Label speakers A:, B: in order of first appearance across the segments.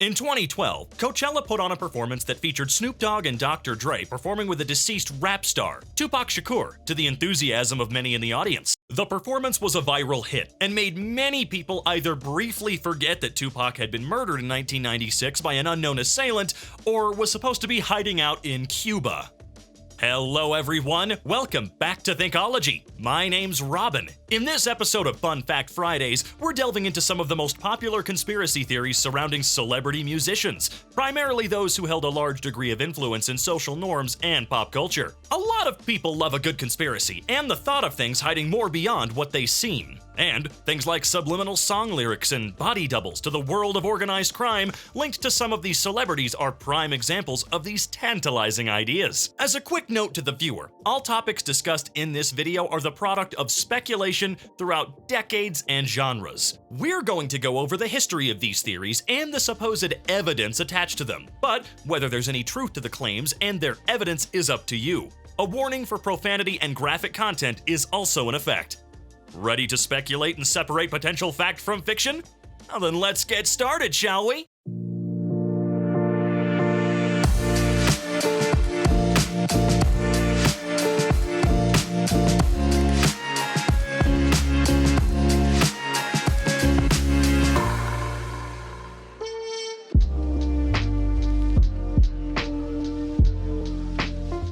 A: In 2012, Coachella put on a performance that featured Snoop Dogg and Dr. Dre performing with a deceased rap star, Tupac Shakur, to the enthusiasm of many in the audience. The performance was a viral hit and made many people either briefly forget that Tupac had been murdered in 1996 by an unknown assailant or was supposed to be hiding out in Cuba. Hello everyone, welcome back to Thinkology. My name's Robin. In this episode of Fun Fact Fridays, we're delving into some of the most popular conspiracy theories surrounding celebrity musicians, primarily those who held a large degree of influence in social norms and pop culture. A lot of people love a good conspiracy and the thought of things hiding more beyond what they seem. And things like subliminal song lyrics and body doubles to the world of organized crime linked to some of these celebrities are prime examples of these tantalizing ideas. As a quick note to the viewer, all topics discussed in this video are the product of speculation throughout decades and genres. We're going to go over the history of these theories and the supposed evidence attached to them, but whether there's any truth to the claims and their evidence is up to you. A warning for profanity and graphic content is also in effect. Ready to speculate and separate potential fact from fiction? Well, then let's get started, shall we?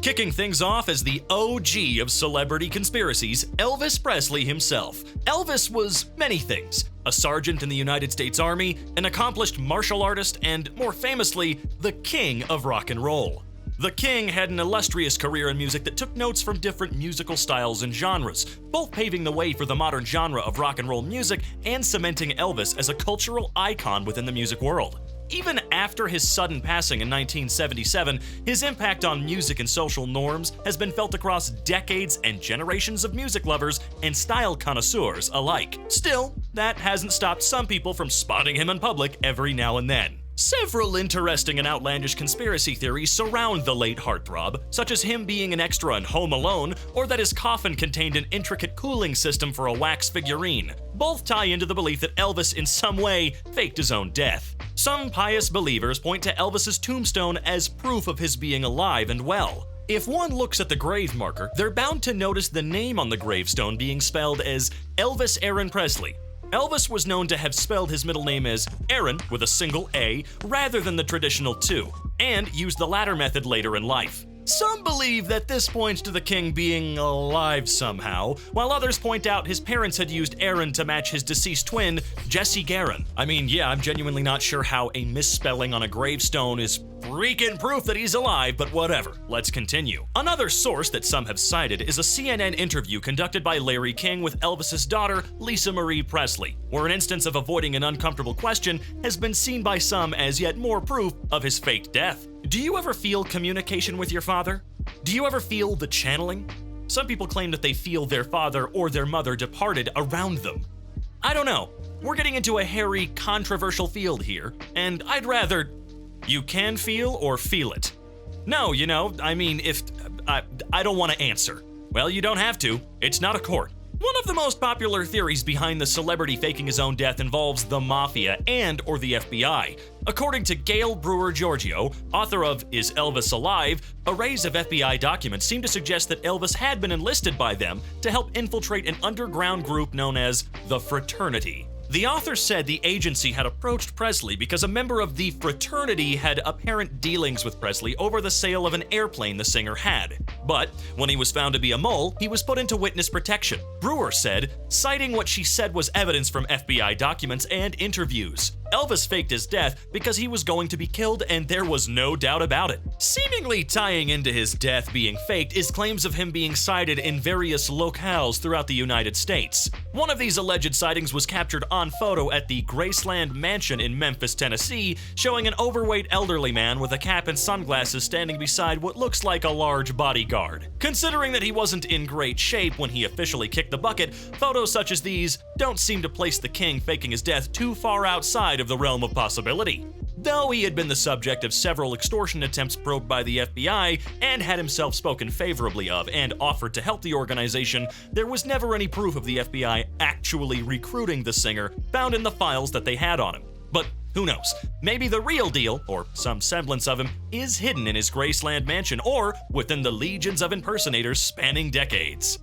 A: Kicking things off as the OG of celebrity conspiracies, Elvis Presley himself. Elvis was many things: a sergeant in the United States Army, an accomplished martial artist, and more famously, the king of rock and roll. The King had an illustrious career in music that took notes from different musical styles and genres, both paving the way for the modern genre of rock and roll music and cementing Elvis as a cultural icon within the music world. Even after his sudden passing in 1977, his impact on music and social norms has been felt across decades and generations of music lovers and style connoisseurs alike. Still, that hasn't stopped some people from spotting him in public every now and then. Several interesting and outlandish conspiracy theories surround the late heartthrob, such as him being an extra in Home Alone, or that his coffin contained an intricate cooling system for a wax figurine. Both tie into the belief that Elvis in some way faked his own death. Some pious believers point to Elvis's tombstone as proof of his being alive and well. If one looks at the grave marker, they're bound to notice the name on the gravestone being spelled as Elvis Aaron Presley. Elvis was known to have spelled his middle name as Aaron with a single A rather than the traditional two, and used the latter method later in life. Some believe that this points to the king being alive somehow, while others point out his parents had used Aaron to match his deceased twin, Jesse Garon. I mean, yeah, I'm genuinely not sure how a misspelling on a gravestone is freaking proof that he's alive, but whatever. Let's continue. Another source that some have cited is a CNN interview conducted by Larry King with Elvis's daughter, Lisa Marie Presley, where an instance of avoiding an uncomfortable question has been seen by some as yet more proof of his faked death. Do you ever feel communication with your father? Do you ever feel the channeling? Some people claim that they feel their father or their mother departed around them. I don't know. We're getting into a hairy, controversial field here, and I'd rather you can feel or feel it. No, I mean, if I don't want to answer. Well, you don't have to. It's not a court. One of the most popular theories behind the celebrity faking his own death involves the mafia and/or the FBI. According to Gail Brewer Giorgio, author of Is Elvis Alive?, arrays of FBI documents seem to suggest that Elvis had been enlisted by them to help infiltrate an underground group known as the Fraternity. The author said the agency had approached Presley because a member of the fraternity had apparent dealings with Presley over the sale of an airplane the singer had. But when he was found to be a mole, he was put into witness protection, Brewer said, citing what she said was evidence from FBI documents and interviews. Elvis faked his death because he was going to be killed, and there was no doubt about it. Seemingly tying into his death being faked is claims of him being sighted in various locales throughout the United States. One of these alleged sightings was captured on photo at the Graceland Mansion in Memphis, Tennessee, showing an overweight elderly man with a cap and sunglasses standing beside what looks like a large bodyguard. Considering that he wasn't in great shape when he officially kicked the bucket, photos such as these don't seem to place the king faking his death too far outside of the realm of possibility. Though he had been the subject of several extortion attempts probed by the FBI and had himself spoken favorably of and offered to help the organization, there was never any proof of the FBI actually recruiting the singer found in the files that they had on him. But Who knows? Maybe the real deal, or some semblance of him, is hidden in his Graceland mansion or within the legions of impersonators spanning decades.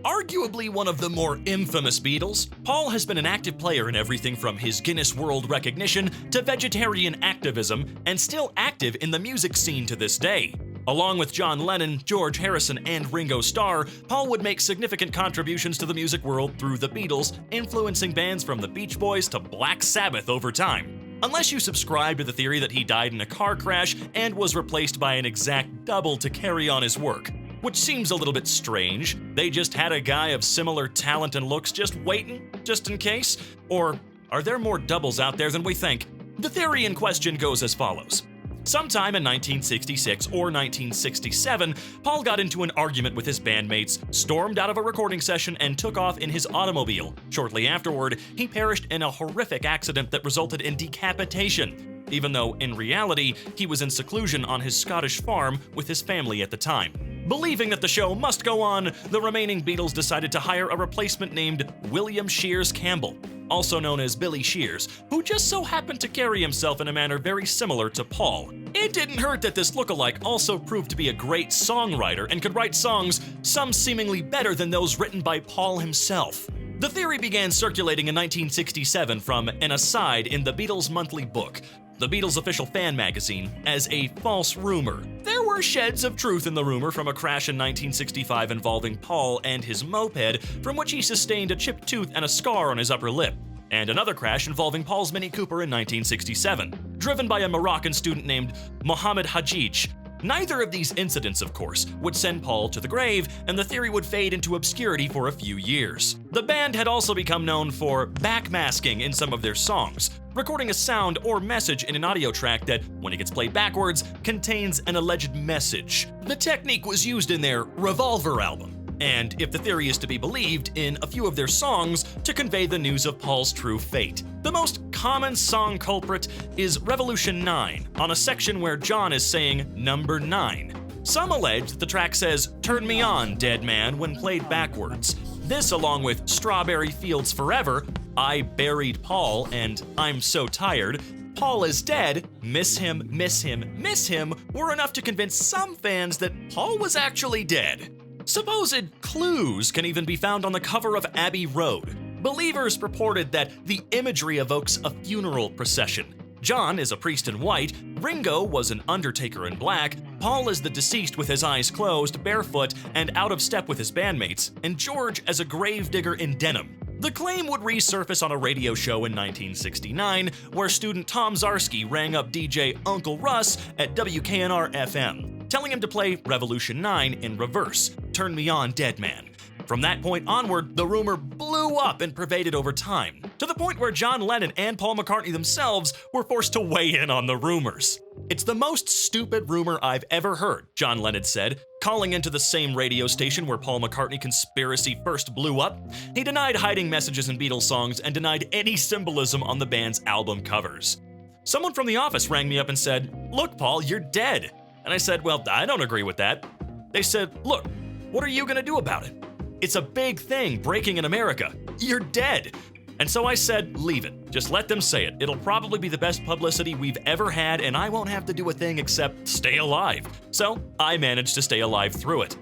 A: Arguably one of the more infamous Beatles, Paul has been an active player in everything from his Guinness World recognition to vegetarian activism, and still active in the music scene to this day. Along with John Lennon, George Harrison, and Ringo Starr, Paul would make significant contributions to the music world through the Beatles, influencing bands from the Beach Boys to Black Sabbath over time. Unless you subscribe to the theory that he died in a car crash and was replaced by an exact double to carry on his work, which seems a little bit strange. They just had a guy of similar talent and looks just waiting, just in case? Or are there more doubles out there than we think? The theory in question goes as follows. Sometime in 1966 or 1967, Paul got into an argument with his bandmates, stormed out of a recording session, and took off in his automobile. Shortly afterward, he perished in a horrific accident that resulted in decapitation, even though in reality, he was in seclusion on his Scottish farm with his family at the time. Believing that the show must go on, the remaining Beatles decided to hire a replacement named William Shears Campbell, also known as Billy Shears, who just so happened to carry himself in a manner very similar to Paul. It didn't hurt that this lookalike also proved to be a great songwriter and could write songs, some seemingly better than those written by Paul himself. The theory began circulating in 1967 from an aside in the Beatles' monthly book, the Beatles' official fan magazine, as a false rumor. There were sheds of truth in the rumor from a crash in 1965 involving Paul and his moped, from which he sustained a chipped tooth and a scar on his upper lip, and another crash involving Paul's Mini Cooper in 1967, driven by a Moroccan student named Mohammed Hajij. Neither of these incidents, of course, would send Paul to the grave, and the theory would fade into obscurity for a few years. The band had also become known for backmasking in some of their songs, recording a sound or message in an audio track that, when it gets played backwards, contains an alleged message. The technique was used in their Revolver album, and if the theory is to be believed, in a few of their songs to convey the news of Paul's true fate. The most common song culprit is Revolution 9, on a section where John is saying number 9. Some allege that the track says, "Turn me on, dead man," when played backwards. This, along with Strawberry Fields Forever, I Buried Paul, and I'm So Tired, Paul is Dead, Miss Him, Miss Him, Miss Him, were enough to convince some fans that Paul was actually dead. Supposed clues can even be found on the cover of Abbey Road. Believers purported that the imagery evokes a funeral procession. John is a priest in white, Ringo was an undertaker in black, Paul is the deceased with his eyes closed, barefoot, and out of step with his bandmates, and George as a gravedigger in denim. The claim would resurface on a radio show in 1969, where student Tom Zarsky rang up DJ Uncle Russ at WKNR-FM, telling him to play Revolution 9 in reverse, Turn Me On, Dead Man. From that point onward, the rumor blew up and pervaded over time, to the point where John Lennon and Paul McCartney themselves were forced to weigh in on the rumors. "It's the most stupid rumor I've ever heard," John Lennon said, calling into the same radio station where Paul McCartney conspiracy first blew up. He denied hiding messages in Beatles songs and denied any symbolism on the band's album covers. Someone from the office rang me up and said, "Look, Paul, you're dead." And I said, "Well, I don't agree with that." They said, "Look, what are you gonna do about it? It's a big thing breaking in America. You're dead." And so I said, leave it. Just let them say it. It'll probably be the best publicity we've ever had, and I won't have to do a thing except stay alive. So I managed to stay alive through it.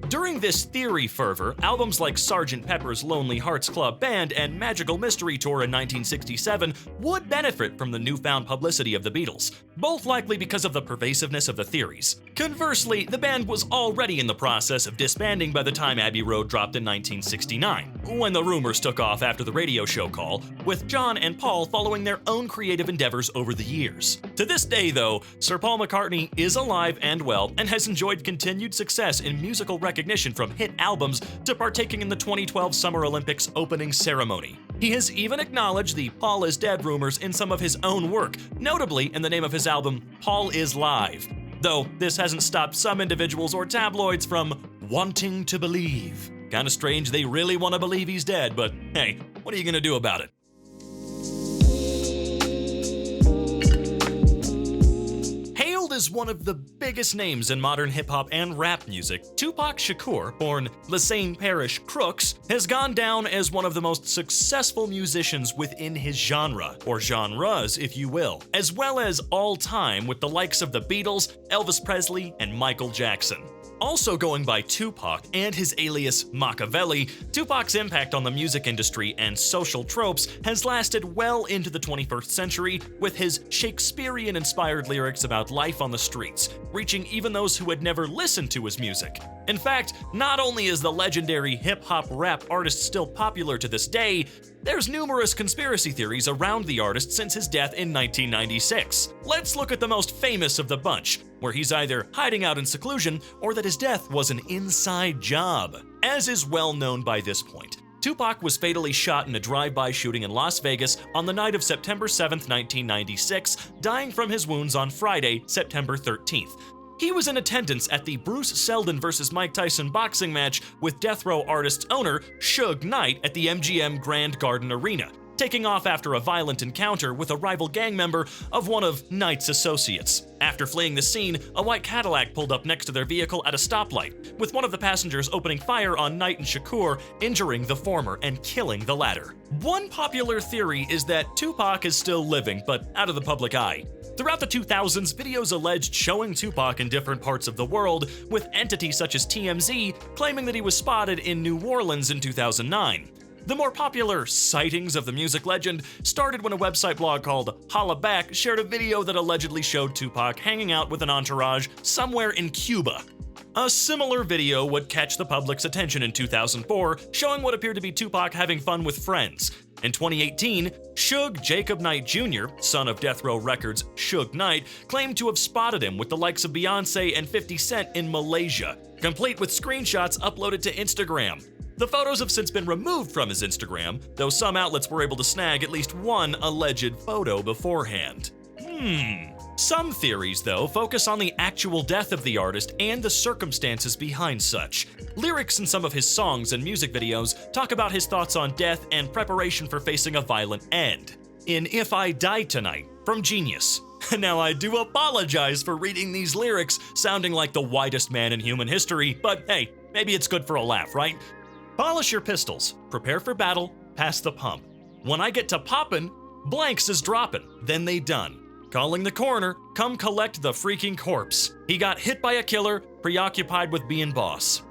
A: During this theory fervor, albums like Sgt. Pepper's Lonely Hearts Club Band and Magical Mystery Tour in 1967 would benefit from the newfound publicity of the Beatles, both likely because of the pervasiveness of the theories. Conversely, the band was already in the process of disbanding by the time Abbey Road dropped in 1969, when the rumors took off after the radio show call, with John and Paul following their own creative endeavors over the years. To this day, though, Sir Paul McCartney is alive and well and has enjoyed continued success in musical recognition from hit albums to partaking in the 2012 Summer Olympics opening ceremony. He has even acknowledged the Paul is dead rumors in some of his own work, notably in the name of his album, Paul is Live. Though this hasn't stopped some individuals or tabloids from wanting to believe. Kinda strange they really want to believe he's dead, but hey, what are you gonna do about it? Hailed as one of the biggest names in modern hip-hop and rap music, Tupac Shakur, born Lasagne Parish Crooks, has gone down as one of the most successful musicians within his genre, or genres if you will, as well as all time with the likes of the Beatles, Elvis Presley, and Michael Jackson. Also going by Tupac and his alias Machiavelli, Tupac's impact on the music industry and social tropes has lasted well into the 21st century, with his Shakespearean-inspired lyrics about life on the streets, reaching even those who had never listened to his music. In fact, not only is the legendary hip-hop rap artist still popular to this day, there's numerous conspiracy theories around the artist since his death in 1996. Let's look at the most famous of the bunch, where he's either hiding out in seclusion or that his death was an inside job. As is well known by this point, Tupac was fatally shot in a drive-by shooting in Las Vegas on the night of September 7, 1996, dying from his wounds on Friday, September 13th. He was in attendance at the Bruce Seldon vs. Mike Tyson boxing match with Death Row artist's owner, Suge Knight, at the MGM Grand Garden Arena, taking off after a violent encounter with a rival gang member of one of Knight's associates. After fleeing the scene, a white Cadillac pulled up next to their vehicle at a stoplight, with one of the passengers opening fire on Knight and Shakur, injuring the former and killing the latter. One popular theory is that Tupac is still living, but out of the public eye. Throughout the 2000s, videos alleged showing Tupac in different parts of the world, with entities such as TMZ claiming that he was spotted in New Orleans in 2009. The more popular sightings of the music legend started when a website blog called Holla Back shared a video that allegedly showed Tupac hanging out with an entourage somewhere in Cuba. A similar video would catch the public's attention in 2004, showing what appeared to be Tupac having fun with friends. In 2018, Suge Jacob Knight Jr., son of Death Row Records' Suge Knight, claimed to have spotted him with the likes of Beyoncé and 50 Cent in Malaysia, complete with screenshots uploaded to Instagram. The photos have since been removed from his Instagram, though some outlets were able to snag at least one alleged photo beforehand. Some theories, though, focus on the actual death of the artist and the circumstances behind such. Lyrics in some of his songs and music videos talk about his thoughts on death and preparation for facing a violent end. In If I Die Tonight, from Genius. Now, I do apologize for reading these lyrics sounding like the whitest man in human history, but hey, maybe it's good for a laugh, right? Polish your pistols, prepare for battle, pass the pump. When I get to poppin', blanks is droppin', then they done. Calling the coroner, come collect the freaking corpse. He got hit by a killer, preoccupied with being boss.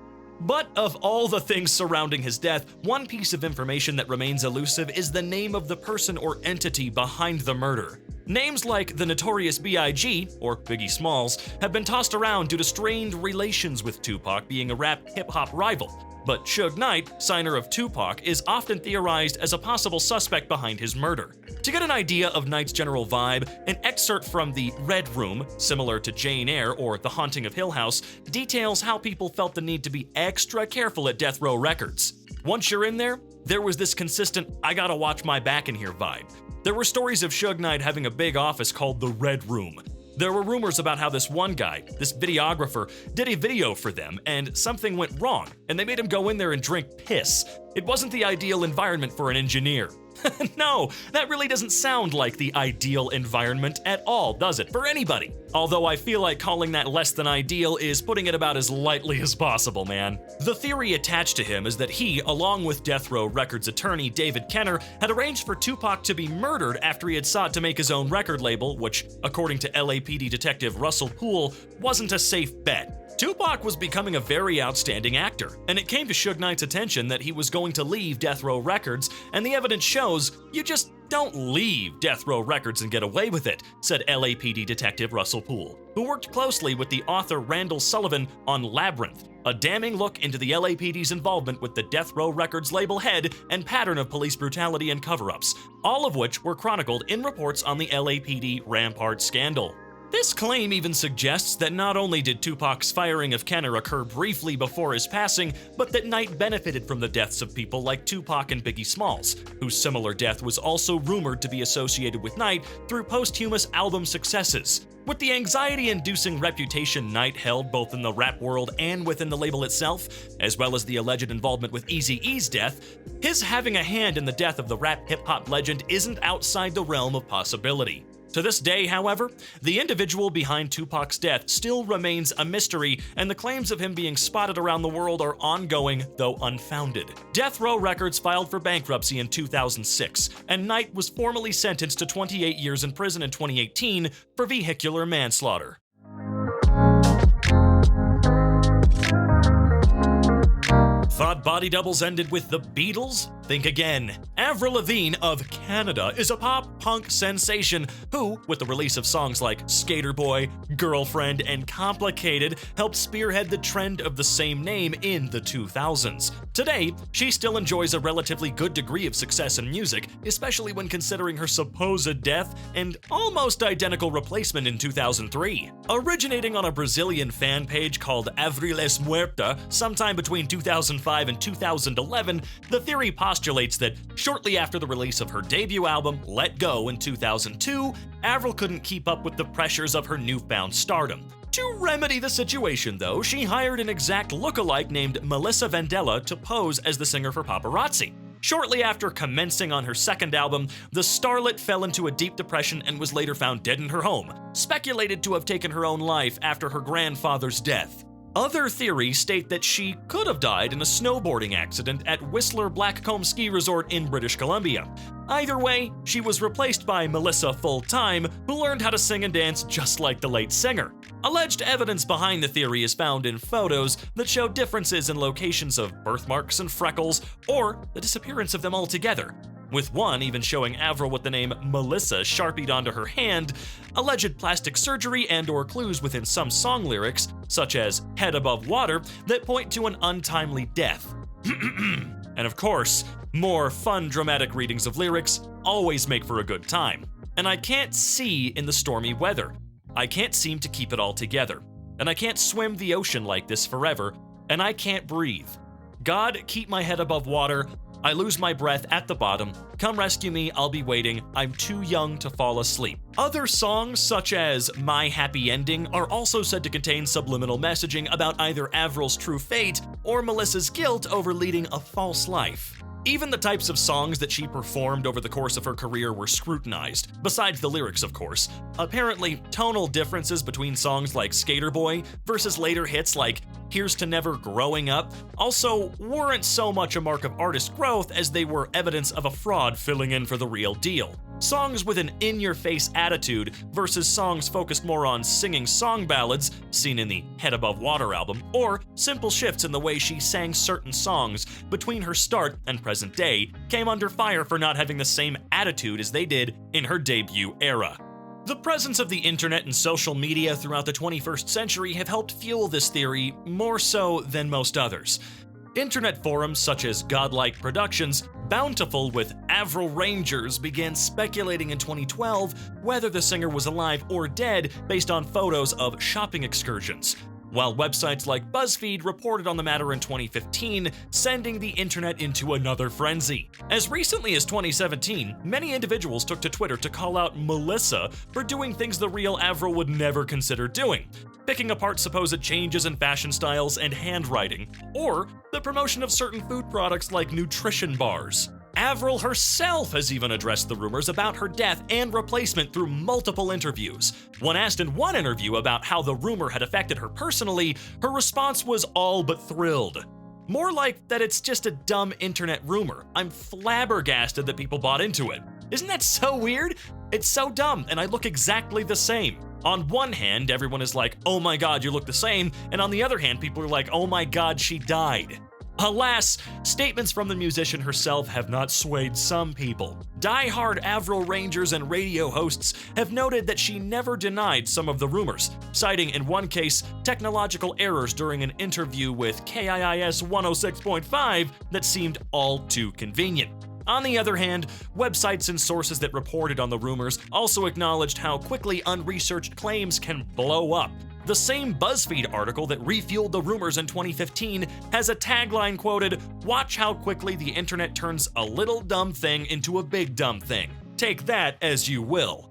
A: But of all the things surrounding his death, one piece of information that remains elusive is the name of the person or entity behind the murder. Names like the Notorious B.I.G., or Biggie Smalls, have been tossed around due to strained relations with Tupac being a rap hip-hop rival. But Suge Knight, signer of Tupac, is often theorized as a possible suspect behind his murder. To get an idea of Knight's general vibe, an excerpt from The Red Room, similar to Jane Eyre or The Haunting of Hill House, details how people felt the need to be extra careful at Death Row Records. Once you're in there, there was this consistent, I gotta watch my back in here vibe. There were stories of Suge Knight having a big office called The Red Room. There were rumors about how this one guy, this videographer, did a video for them and something went wrong, and they made him go in there and drink piss. It wasn't the ideal environment for an engineer. No, that really doesn't sound like the ideal environment at all, does it? For anybody. Although I feel like calling that less than ideal is putting it about as lightly as possible, man. The theory attached to him is that he, along with Death Row Records attorney David Kenner, had arranged for Tupac to be murdered after he had sought to make his own record label, which, according to LAPD detective Russell Poole, wasn't a safe bet. Tupac was becoming a very outstanding actor, and it came to Suge Knight's attention that he was going to leave Death Row Records, and the evidence shows you just don't leave Death Row Records and get away with it, said LAPD detective Russell Poole, who worked closely with the author Randall Sullivan on Labyrinth, a damning look into the LAPD's involvement with the Death Row Records label head and pattern of police brutality and cover-ups, all of which were chronicled in reports on the LAPD Rampart scandal. This claim even suggests that not only did Tupac's firing of Kenner occur briefly before his passing, but that Knight benefited from the deaths of people like Tupac and Biggie Smalls, whose similar death was also rumored to be associated with Knight through posthumous album successes. With the anxiety-inducing reputation Knight held both in the rap world and within the label itself, as well as the alleged involvement with Eazy-E's death, his having a hand in the death of the rap hip-hop legend isn't outside the realm of possibility. To this day, however, the individual behind Tupac's death still remains a mystery, and the claims of him being spotted around the world are ongoing, though unfounded. Death Row Records filed for bankruptcy in 2006, and Knight was formally sentenced to 28 years in prison in 2018 for vehicular manslaughter. Thought body doubles ended with the Beatles? Think again. Avril Lavigne of Canada is a pop-punk sensation who, with the release of songs like Skater Boy, Girlfriend, and Complicated, helped spearhead the trend of the same name in the 2000s. Today, she still enjoys a relatively good degree of success in music, especially when considering her supposed death and almost identical replacement in 2003. Originating on a Brazilian fan page called Avril es Muerta sometime between 2005 and 2011, the theory postulates that shortly after the release of her debut album, Let Go, in 2002, Avril couldn't keep up with the pressures of her newfound stardom. To remedy the situation, though, she hired an exact lookalike named Melissa Vandella to pose as the singer for paparazzi. Shortly after commencing on her second album, the starlet fell into a deep depression and was later found dead in her home, speculated to have taken her own life after her grandfather's death. Other theories state that she could have died in a snowboarding accident at Whistler Blackcomb Ski Resort in British Columbia. Either way, she was replaced by Melissa full-time, who learned how to sing and dance just like the late singer. Alleged evidence behind the theory is found in photos that show differences in locations of birthmarks and freckles, or the disappearance of them altogether, with one even showing Avril with the name Melissa sharpied onto her hand, alleged plastic surgery and/or clues within some song lyrics, such as Head Above Water, that point to an untimely death. And of course, more fun dramatic readings of lyrics always make for a good time. And I can't see in the stormy weather. I can't seem to keep it all together. And I can't swim the ocean like this forever. And I can't breathe. God, keep my head above water. I lose my breath at the bottom. Come rescue me, I'll be waiting. I'm too young to fall asleep. Other songs, such as My Happy Ending, are also said to contain subliminal messaging about either Avril's true fate or Melissa's guilt over leading a false life. Even the types of songs that she performed over the course of her career were scrutinized, besides the lyrics, of course. Apparently, tonal differences between songs like Skater Boy versus later hits like Here's to Never Growing Up also weren't so much a mark of artist growth as they were evidence of a fraud filling in for the real deal. Songs with an in-your-face attitude versus songs focused more on singing song ballads, seen in the Head Above Water album, or simple shifts in the way she sang certain songs between her start and present day, came under fire for not having the same attitude as they did in her debut era. The presence of the internet and social media throughout the 21st century have helped fuel this theory more so than most others. Internet forums such as Godlike Productions, bountiful with Avril Rangers, began speculating in 2012 whether the singer was alive or dead based on photos of shopping excursions, while websites like BuzzFeed reported on the matter in 2015, sending the internet into another frenzy. As recently as 2017, many individuals took to Twitter to call out Melissa for doing things the real Avril would never consider doing, picking apart supposed changes in fashion styles and handwriting, or the promotion of certain food products like nutrition bars. Avril herself has even addressed the rumors about her death and replacement through multiple interviews. When asked in one interview about how the rumor had affected her personally, her response was all but thrilled. More like that it's just a dumb internet rumor. I'm flabbergasted that people bought into it. Isn't that so weird? It's so dumb, and I look exactly the same. On one hand, everyone is like, oh my god, you look the same, and on the other hand, people are like, oh my god, she died. Alas, statements from the musician herself have not swayed some people. Die-hard Avril Rangers and radio hosts have noted that she never denied some of the rumors, citing in one case technological errors during an interview with KIIS 106.5 that seemed all too convenient. On the other hand, websites and sources that reported on the rumors also acknowledged how quickly unresearched claims can blow up. The same BuzzFeed article that refueled the rumors in 2015 has a tagline quoted, "Watch how quickly the internet turns a little dumb thing into a big dumb thing. Take that as you will."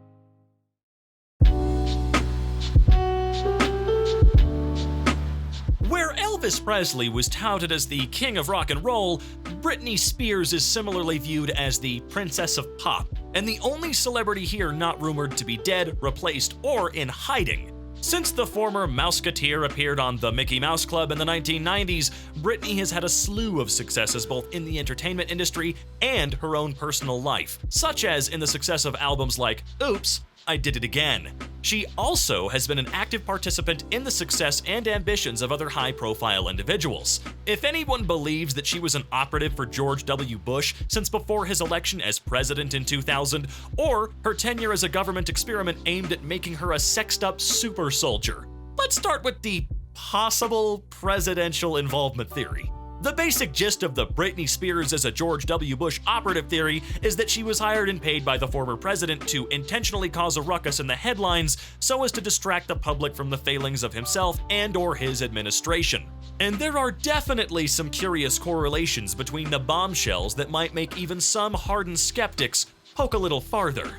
A: Where Elvis Elvis Presley was touted as the king of rock and roll, Britney Spears is similarly viewed as the princess of pop, and the only celebrity here not rumored to be dead, replaced, or in hiding. Since the former Mouseketeer appeared on The Mickey Mouse Club in the 1990s, Britney has had a slew of successes both in the entertainment industry and her own personal life, such as in the success of albums like Oops, I Did It Again. She also has been an active participant in the success and ambitions of other high-profile individuals. If anyone believes that she was an operative for George W. Bush since before his election as president in 2000, or her tenure as a government experiment aimed at making her a sexed-up super soldier, let's start with the possible presidential involvement theory. The basic gist of the Britney Spears as a George W. Bush operative theory is that she was hired and paid by the former president to intentionally cause a ruckus in the headlines so as to distract the public from the failings of himself and/or his administration. And there are definitely some curious correlations between the bombshells that might make even some hardened skeptics poke a little farther.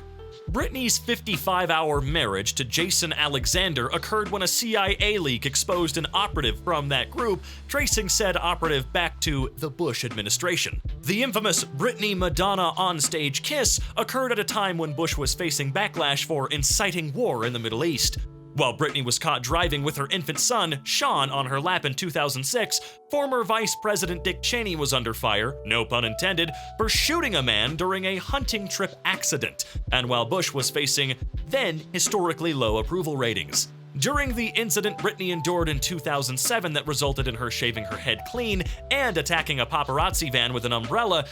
A: Britney's 55-hour marriage to Jason Alexander occurred when a CIA leak exposed an operative from that group, tracing said operative back to the Bush administration. The infamous Britney-Madonna onstage kiss occurred at a time when Bush was facing backlash for inciting war in the Middle East. While Britney was caught driving with her infant son, Sean, on her lap in 2006, former Vice President Dick Cheney was under fire, no pun intended, for shooting a man during a hunting trip accident, and while Bush was facing then historically low approval ratings. During the incident Britney endured in 2007 that resulted in her shaving her head clean and attacking a paparazzi van with an umbrella,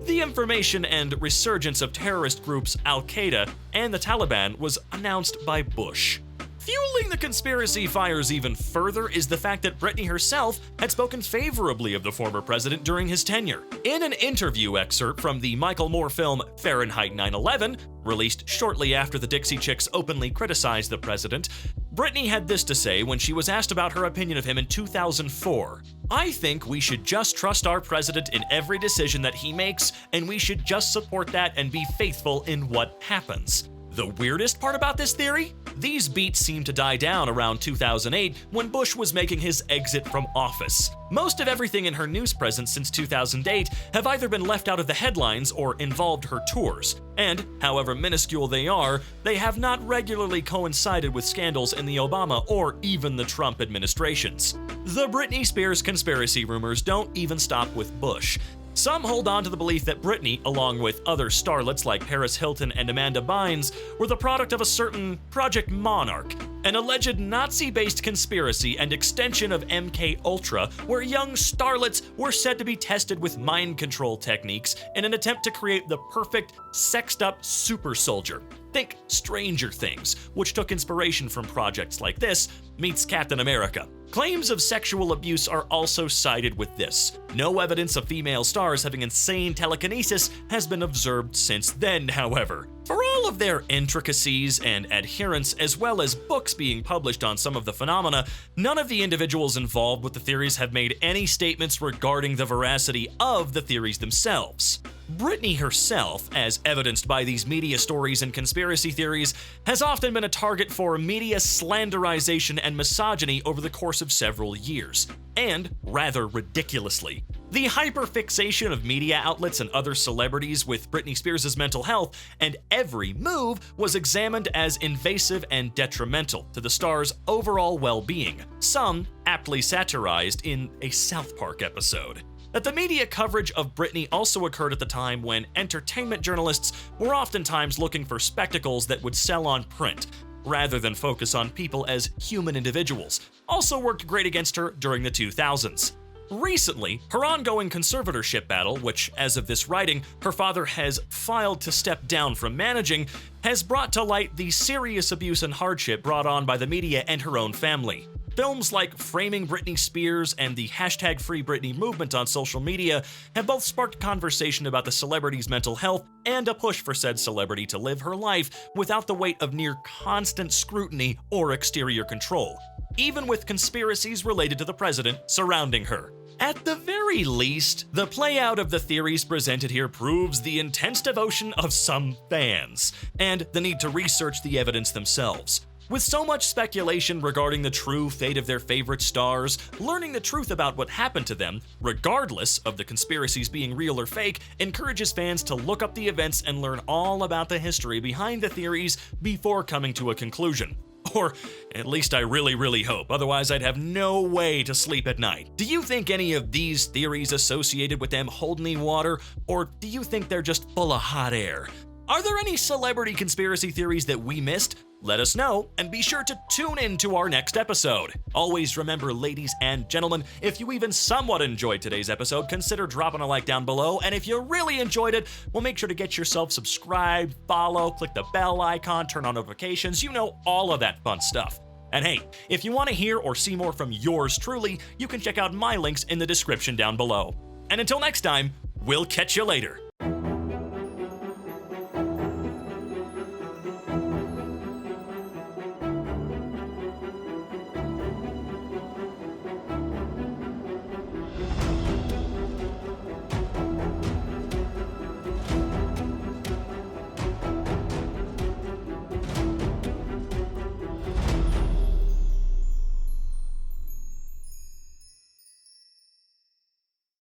A: the information and resurgence of terrorist groups Al-Qaeda and the Taliban was announced by Bush. Fueling the conspiracy fires even further is the fact that Britney herself had spoken favorably of the former president during his tenure. In an interview excerpt from the Michael Moore film Fahrenheit 9/11, released shortly after the Dixie Chicks openly criticized the president, Britney had this to say when she was asked about her opinion of him in 2004. "I think we should just trust our president in every decision that he makes, and we should just support that and be faithful in what happens." The weirdest part about this theory? These beats seem to die down around 2008 when Bush was making his exit from office. Most of everything in her news presence since 2008 have either been left out of the headlines or involved her tours. And, however minuscule they are, they have not regularly coincided with scandals in the Obama or even the Trump administrations. The Britney Spears conspiracy rumors don't even stop with Bush. Some hold on to the belief that Britney, along with other starlets like Paris Hilton and Amanda Bynes, were the product of a certain Project Monarch, an alleged Nazi-based conspiracy and extension of MK Ultra, where young starlets were said to be tested with mind control techniques in an attempt to create the perfect, sexed-up super soldier. Think Stranger Things, which took inspiration from projects like this, meets Captain America. Claims of sexual abuse are also cited with this. No evidence of female stars having insane telekinesis has been observed since then, however. For all of their intricacies and adherence, as well as books being published on some of the phenomena, none of the individuals involved with the theories have made any statements regarding the veracity of the theories themselves. Britney herself, as evidenced by these media stories and conspiracy theories, has often been a target for media slanderization and misogyny over the course of several years, and rather ridiculously. The hyperfixation of media outlets and other celebrities with Britney Spears' mental health and every move was examined as invasive and detrimental to the star's overall well-being, some aptly satirized in a South Park episode. That the media coverage of Britney also occurred at the time when entertainment journalists were oftentimes looking for spectacles that would sell on print, rather than focus on people as human individuals, also worked great against her during the 2000s. Recently, her ongoing conservatorship battle, which, as of this writing, her father has filed to step down from managing, has brought to light the serious abuse and hardship brought on by the media and her own family. Films like Framing Britney Spears and the #FreeBritney movement on social media have both sparked conversation about the celebrity's mental health and a push for said celebrity to live her life without the weight of near constant scrutiny or exterior control, even with conspiracies related to the president surrounding her. At the very least, the playout of the theories presented here proves the intense devotion of some fans, and the need to research the evidence themselves. With so much speculation regarding the true fate of their favorite stars, learning the truth about what happened to them, regardless of the conspiracies being real or fake, encourages fans to look up the events and learn all about the history behind the theories before coming to a conclusion. Or at least I really hope, otherwise I'd have no way to sleep at night. Do you think any of these theories associated with them hold any water, or do you think they're just full of hot air? Are there any celebrity conspiracy theories that we missed? Let us know, and be sure to tune in to our next episode. Always remember, ladies and gentlemen, if you even somewhat enjoyed today's episode, consider dropping a like down below, and if you really enjoyed it, well, make sure to get yourself subscribed, follow, click the bell icon, turn on notifications, you know, all of that fun stuff. And hey, if you want to hear or see more from yours truly, you can check out my links in the description down below. And until next time, we'll catch you later.